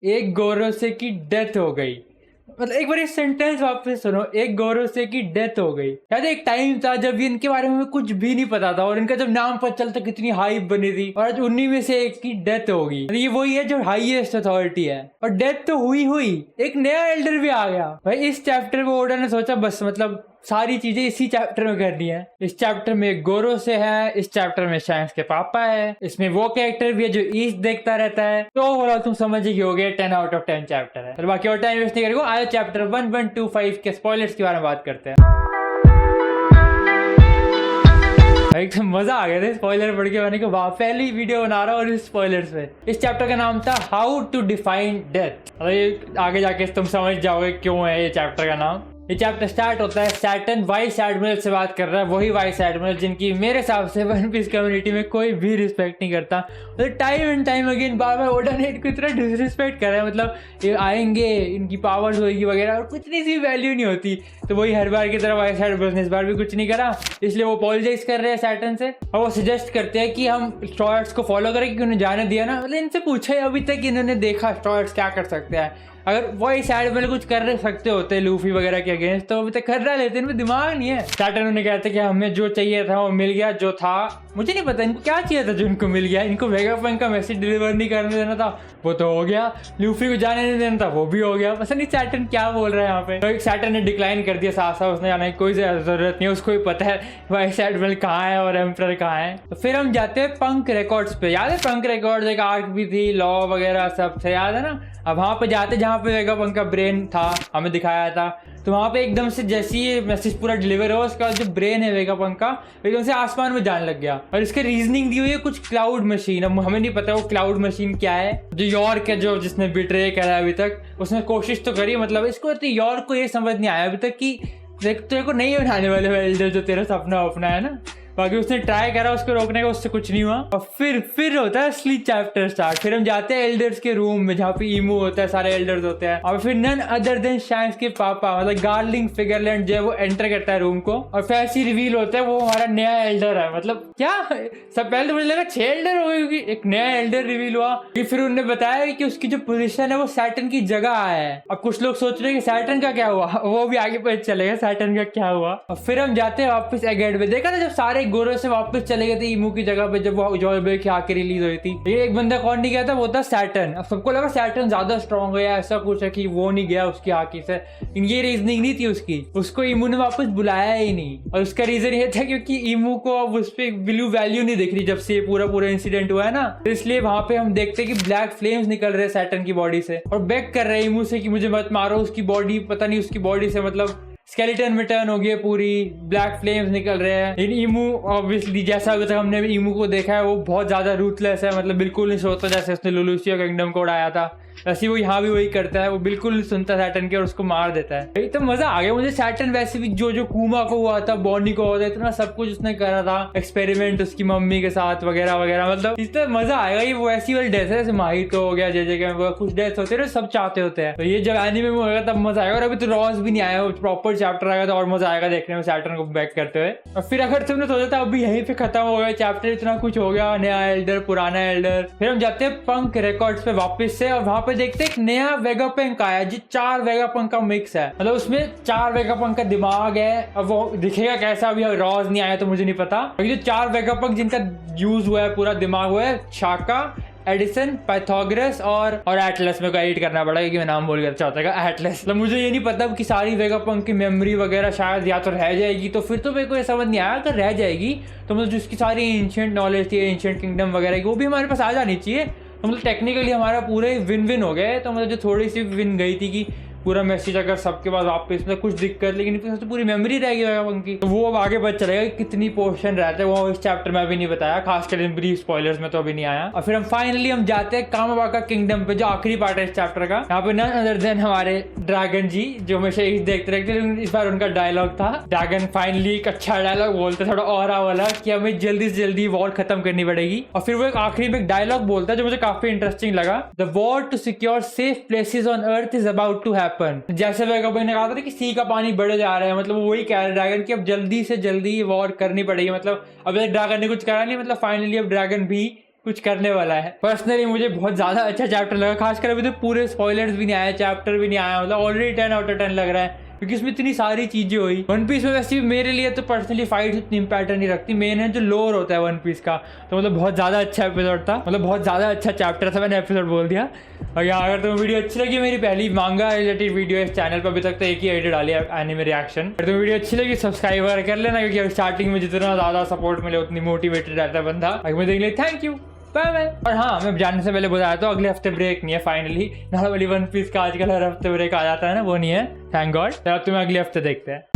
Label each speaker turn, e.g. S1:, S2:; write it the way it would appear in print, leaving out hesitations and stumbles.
S1: एक गोरोसे की डेथ हो गई। मतलब एक बार ये सेंटेंस वापस सुनो, एक गोरोसे की डेथ हो गई। यार एक टाइम था जब इनके बारे में कुछ भी नहीं पता था और इनका जब नाम पता चलता कितनी हाइप बनी थी, और आज उन्हीं में से एक की डेथ होगी। ये वही है जो हाईएस्ट अथॉरिटी है, और डेथ तो हुई हुई, एक नया एल्डर भी आ गया भाई। इस चैप्टर में ओडा ने सोचा बस मतलब सारी चीजें इसी चैप्टर में करनी है। इस चैप्टर में गोरो से है, इस चैप्टर में शैंक्स के पापा है, इसमें वो कैरेक्टर भी है जो ईस्ट देखता रहता है। तो ओवरऑल तुम समझ ही हो गए 10 आउट ऑफ 10 चैप्टर है। तो बाकी और टाइम वेस्ट नहीं करेंगे, आयो चैप्टर 1125 के स्पॉयलर्स के बारे में बात करते हैं। एकदम मजा आ गया था स्पॉइलर पढ़ के, मैंने कहा वाह पहली वीडियो बना रहा हूँ और इस स्पॉयलर्स पे। इस चैप्टर का नाम था हाउ टू डिफाइन डेथ। ये आगे जाके तुम समझ जाओगे क्यों है ये चैप्टर का नाम। ये चैप्टर स्टार्ट होता है सैटर्न वाइस एडमिरल से बात कर रहा है, वही वाइस एडमिरल जिनकी मेरे हिसाब से वन पीस कम्युनिटी में कोई भी रिस्पेक्ट नहीं करता। तो टाइम एंड टाइम अगेन बार बार ओडा ने इनको इतना डिसरिस्पेक्ट करा है, मतलब ये आएंगे इनकी पावर्स होगी वगैरह और कुछ नहीं सी वैल्यू नहीं होती। तो वही हर बार की तरह वाइस एडमिरल ने इस बार भी कुछ नहीं करा, इसलिए वो अपोलोजाइज कर रहे हैं सैटर्न से और वो सजेस्ट करते हैं कि हम स्ट्रॉयर्स को फॉलो करें क्योंकि उन्हें जाने दिया ना। मतलब इनसे पूछा है अभी तक इन्होंने देखा स्ट्रॉयर्स क्या कर सकते हैं। अगर वही साइड में कुछ कर सकते होते लूफी वगैरह के अगेंस्ट तो अभी तक कर रहा लेते, इनमें दिमाग नहीं है। सैटर्न उन्हें कहते कि हमें जो चाहिए था वो मिल गया, जो था मुझे नहीं पता इनको क्या चाहिए था जो इनको मिल गया। इनको वेगापंक का मैसेज डिलीवर नहीं करने देना था, वो तो हो गया। लूफी को जाने नहीं देना था, वो भी हो गया। पता नहीं सैटर्न क्या बोल रहा है यहाँ पे। तो एक सैटर्न ने डिक्लाइन कर दिया साफ साफ, उसने जाने की कोई जरूरत नहीं है, उसको भी पता है वाइस एडमिरल कहाँ है और एम्परर कहाँ है। तो फिर हम जाते हैं पंक रिकॉर्ड्स पे। याद है पंक रिकॉर्ड्स एक आर्क भी थी, लॉ वगैरह सब थे, याद है ना। अब वहाँ पे जाते जहाँ पे वेगापंक का ब्रेन था हमें दिखाया था, तो वहाँ पे एकदम से जैसे ये मैसेज पूरा डिलीवर हुआ उसके बाद जो ब्रेन है वेगापंक का एकदम से आसमान में जाने लग गया। और इसके रीजनिंग दी हुई है कुछ क्लाउड मशीन। अब हमें नहीं पता वो क्लाउड मशीन क्या है। जो यॉर्क है जो जिसने बिट्रे करा है अभी तक, उसने कोशिश तो करी, मतलब इसको तो यॉर्क को ये समझ नहीं आया अभी तक कि देख तेरे को नहीं बनाने वाले एल्डर जो तेरा सपना अपना है ना। बाकी उसने ट्राई करा उसको रोकने का, उससे कुछ नहीं हुआ। और फिर होता है असली चैप्टर स्टार्ट। फिर हम जाते हैं एल्डर्स के रूम में जहाँ पे ईमू होता है, सारे एल्डर्स होते हैं। और फिर नन अदर देन शैंक्स के पापा मतलब गार्लिंग फिगरलैंड जो है वो एंटर करता है रूम को, और फिर ऐसी रिवील होता है वो हमारा नया एल्डर है। मतलब क्या सब पहले तो मुझे लगा 6 एल्डर हो गए, एक नया एल्डर रिवील हुआ। फिर उन्होंने बताया कि उसकी जो पोजीशन है वो सैटर्न की जगह है। अब कुछ लोग सोच रहे हैं कि सैटर्न का क्या हुआ, वो भी आगे पता चलेगा सैटर्न का क्या हुआ। और फिर हम जाते हैं वापस एगेड में। देखा था जब सारे गोरो से वापस चले गए थे ईमू की जगह पे जब वो जॉयबॉय की आके रिलीज हुई थी। ये एक बंदा कौन नहीं गया था, वो था सैटर्न। अब सबको लगा सैटर्न ज्यादा स्ट्रॉन्ग है या ऐसा कुछ है कि वो नहीं गया उसकी आके से, ये रीजनिंग नहीं थी उसकी। उसको ईमू ने वापस बुलाया ही नहीं, और उसका रीजन ये था क्योंकि ईमू को अब उस पर ब्लू वैल्यू नहीं दिख रही जब से पूरा इंसिडेंट हुआ है ना। तो इसलिए वहां पे हम देखते हैं कि ब्लैक फ्लेम्स निकल रहे हैं सैटर्न की बॉडी से और बेग कर रहे हैं ईमू से कि मुझे मत मारो। उसकी बॉडी पता नहीं उसकी बॉडी से मतलब स्केलेटन में टर्न हो गई है पूरी, ब्लैक फ्लेम्स निकल रहे हैं। इन ईमू ऑब्वियसली जैसा अभी तक हमने ईमू को देखा है वो बहुत ज्यादा रूथलेस है, मतलब बिल्कुल नहीं सोचता जैसे उसने लुलुसिया किंगडम को उड़ाया था वैसे वो यहाँ भी वही करता है। वो बिल्कुल नहीं सुनता सैटर्न के और उसको मार देता है। तो मजा आ गया मुझे। सैटर्न वैसे भी जो कुमा को हुआ था, बॉनी को हुआ था, इतना सब कुछ उसने करा था, एक्सपेरिमेंट उसकी मम्मी के साथ वगैरह वगैरह, मतलब इस तरह मजा आएगा। ये वैसी वाली डेथ है जैसे माहितो हो गया, जे कुछ डेथ होते हैं सब चाहते होते हैं। तो ये जब एनीमे में होगा तब मजा आएगा। और अभी तो रॉस भी नहीं आया, प्रॉपर चैप्टर आएगा तो और मजा आएगा देखने में सैटर्न को बैक करते हुए। और फिर अगर तुमने सोचा था अभी यहीं पे खत्म हो गया चैप्टर, इतना कुछ हो गया, नया एल्डर पुराना एल्डर, फिर हम जाते हैं पंक रिकॉर्ड्स पे वापस से और वहां पे देखते हैं एक नया वेगापंक आया जो 4 वेगापंक का मिक्स है। मतलब उसमें 4 वेगापंक का दिमाग है। अब वो दिखेगा कैसा अभी रॉज नहीं आया तो मुझे नहीं पता। जो 4 वेगापंक जिनका यूज हुआ है पूरा दिमाग हुआ है, शाका, एडिसन, पाइथागोरस और एटलस। मेरे को एडिट करना पड़ा क्योंकि मैं नाम भूल गया चौथे का, एटलस। मतलब मुझे ये नहीं पता कि सारी वेगापंक की मेमोरी वगैरह शायद या तो रह जाएगी, तो फिर तो मेरे को ये समझ नहीं आया अगर रह जाएगी तो मतलब जिसकी सारी एंशिएंट नॉलेज थी एंशिएंट किंगडम वगैरह की वो भी हमारे पास आ जानी चाहिए। तो मतलब टेक्निकली हमारा पूरे विन हो गए। तो मतलब जो थोड़ी सी विन गई थी कि पूरा मैसेज अगर सबके पास वापस में कुछ दिक्कत, लेकिन तो पूरी मेमोरी रह गई उनकी, तो वो अब आगे पता चलेगा कि कितनी पोर्शन रहते हैं वो इस चैप्टर में अभी नहीं बताया, खासकर इन ब्रीफ स्पॉयलर्स में तो अभी नहीं आया। और फिर हम फाइनली हम जाते हैं कामाबाका किंगडम पे जो आखिरी पार्ट है इस चैप्टर का। यहाँ पे नन अदर देन हमारे ड्रैगन जी जो हमेशा देखते रहते, लेकिन इस बार उनका डायलॉग था। ड्रैगन फाइनली एक अच्छा डायलॉग बोलते, थोड़ा और वाला कि हमें जल्दी से जल्दी वॉर खत्म करनी पड़ेगी। और फिर वो एक आखिरी में एक डायलॉग बोलता है जो मुझे काफी इंटरेस्टिंग लगा। The war to secure safe places on earth is about to happen. जैसे वेगापंक ने कहा था कि सी का पानी बढ़ जा रहा है, मतलब वही कह रहा है ड्रैगन की अब जल्दी से जल्दी वॉर करनी पड़ेगी। मतलब अब ड्रैगन ने कुछ करा नहीं, मतलब फाइनली अब ड्रैगन भी कुछ करने वाला है। पर्सनली मुझे बहुत ज्यादा अच्छा चैप्टर लगा, खासकर अभी तो पूरे स्पॉयलर्स भी नहीं आए, चैप्टर भी नहीं आया, मतलब ऑलरेडी 10 आउट ऑफ 10 लग रहा है क्योंकि इसमें इतनी सारी चीजें हुई। वन पीस में वैसे भी मेरे लिए तो पर्सनली फाइट इतनी इंपैक्ट नहीं रखती, मेन है जो लोर होता है वन पीस का। तो मतलब बहुत ज्यादा अच्छा एपिसोड था, मतलब बहुत ज्यादा अच्छा चैप्टर था, मैंने एपिसोड बोल दिया। और यहाँ अगर तुम्हें वीडियो अच्छी लगी, मेरी पहली मांगा रिलेटेड वीडियो इस चैनल पर अभी तक तो एक ही वीडियो डाली है एनिमे रिएक्शन। अगर तुम्हें वीडियो अच्छी लगी सब्सक्राइब कर लेना, क्योंकि स्टार्टिंग में जितना ज्यादा सपोर्ट मिले उतनी मोटिवेटेड रहता है बंदा। अगर देखने लिए थैंक यू, बाय बाय। और हाँ, मैं जाने से पहले बताया तो अगले हफ्ते ब्रेक नहीं है फाइनली। नॉर्मली वन पीस का आजकल हर हफ्ते ब्रेक आ जाता है ना, वो नहीं है, थैंक गॉड। तो अब तुम्हें अगले हफ्ते देखते हैं।